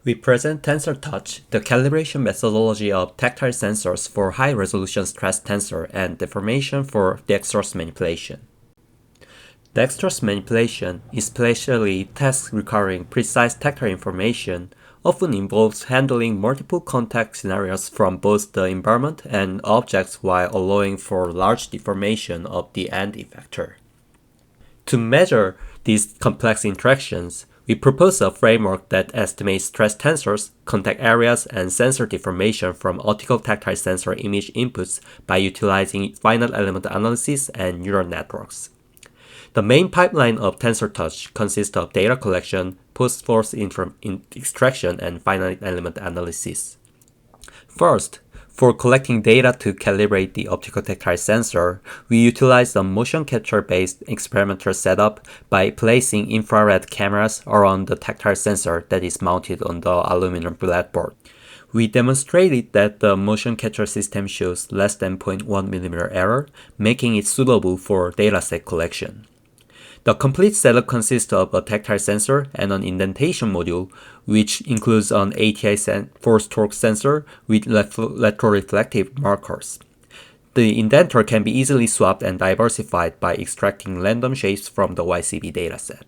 We present TensorTouch, the calibration methodology of tactile sensors for high-resolution stress tensor and deformation for dexterous manipulation. Dexterous manipulation, especially tasks requiring precise tactile information, often involves handling multiple contact scenarios from both the environment and objects while allowing for large deformation of the end effector. To measure these complex interactions, we propose a framework that estimates stress tensors, contact areas, and sensor deformation from optical tactile sensor image inputs by utilizing finite element analysis and neural networks. The main pipeline of TensorTouch consists of data collection, post-force extraction, and finite element analysis. First, for collecting data to calibrate the optical tactile sensor, we utilize a motion capture-based experimental setup by placing infrared cameras around the tactile sensor that is mounted on the aluminum breadboard. We demonstrated that the motion capture system shows less than 0.1 mm error, making it suitable for dataset collection. The complete setup consists of a tactile sensor and an indentation module, which includes an ATI force torque sensor with retroreflective markers. The indenter can be easily swapped and diversified by extracting random shapes from the YCB dataset.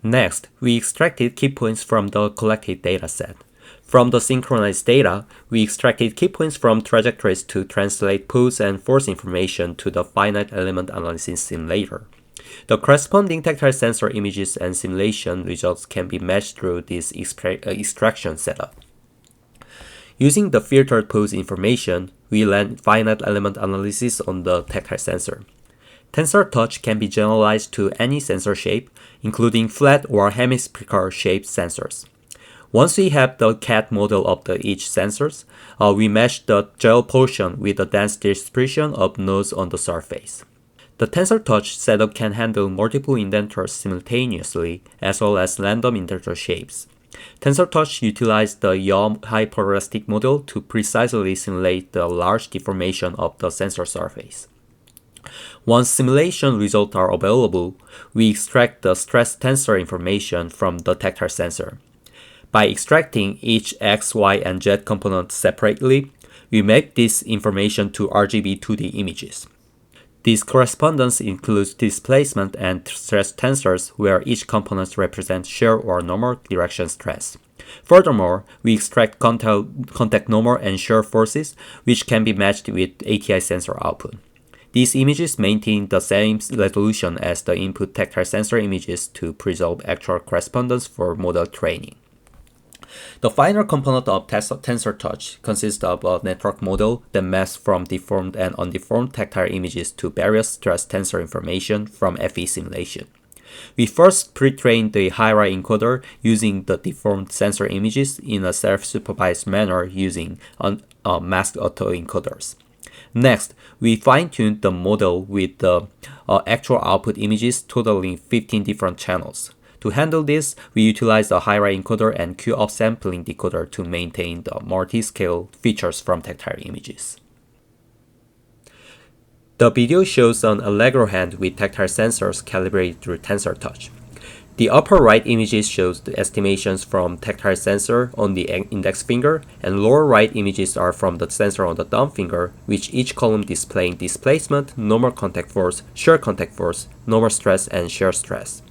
Next, we extracted key points from the collected dataset. From the synchronized data, we extracted key points from trajectories to translate pose and force information to the finite element analysis simulator. The corresponding tactile sensor images and simulation results can be matched through this extraction setup. Using the filtered pose information, we ran finite element analysis on the tactile sensor. TensorTouch can be generalized to any sensor shape, including flat or hemispherical shaped sensors. Once we have the CAD model of each sensors, we mesh the gel portion with a dense distribution of nodes on the surface. The TensorTouch setup can handle multiple indenters simultaneously, as well as random indenter shapes. TensorTouch utilized the yaw hyperelastic model to precisely simulate the large deformation of the sensor surface. Once simulation results are available, we extract the stress tensor information from the tactile sensor. By extracting each X, Y, and Z component separately, we map this information to RGB 2D images. This correspondence includes displacement and stress tensors where each component represents shear or normal direction stress. Furthermore, we extract contact normal and shear forces, which can be matched with ATI sensor output. These images maintain the same resolution as the input tactile sensor images to preserve actual correspondence for model training. The final component of TensorTouch consists of a network model that maps from deformed and undeformed tactile images to various stress tensor information from FE simulation. We first pre-trained the high-rise encoder using the deformed sensor images in a self-supervised manner using masked autoencoders. Next, we fine-tuned the model with the actual output images totaling 15 different channels. To handle this, we utilize a high-rise encoder and Q-upsampling decoder to maintain the multi-scale features from tactile images. The video shows an Allegro hand with tactile sensors calibrated through TensorTouch. The upper right images shows the estimations from tactile sensor on the index finger, and lower right images are from the sensor on the thumb finger, with each column displaying displacement, normal contact force, shear contact force, normal stress, and shear stress.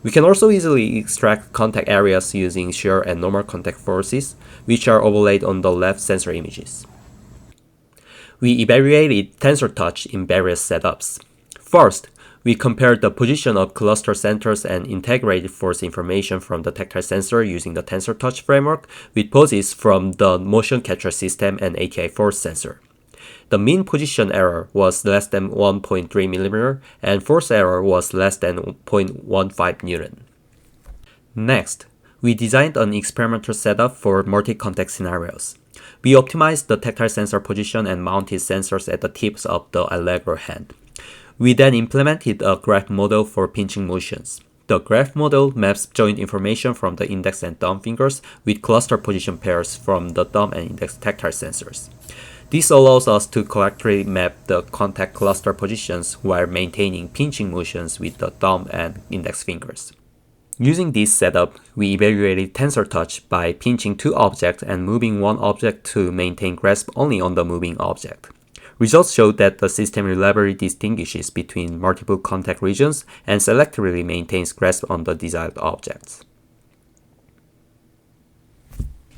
We can also easily extract contact areas using shear and normal contact forces, which are overlaid on the left sensor images. We evaluated TensorTouch in various setups. First, we compared the position of cluster centers and integrated force information from the tactile sensor using the TensorTouch framework with poses from the motion capture system and ATI force sensor. The mean position error was less than 1.3 mm and force error was less than 0.15 Newton. Next, we designed an experimental setup for multi-contact scenarios. We optimized the tactile sensor position and mounted sensors at the tips of the Allegro hand. We then implemented a graph model for pinching motions. The graph model maps joint information from the index and thumb fingers with cluster position pairs from the thumb and index tactile sensors. This allows us to correctly map the contact cluster positions while maintaining pinching motions with the thumb and index fingers. Using this setup, we evaluated TensorTouch by pinching two objects and moving one object to maintain grasp only on the moving object. Results showed that the system reliably distinguishes between multiple contact regions and selectively maintains grasp on the desired objects.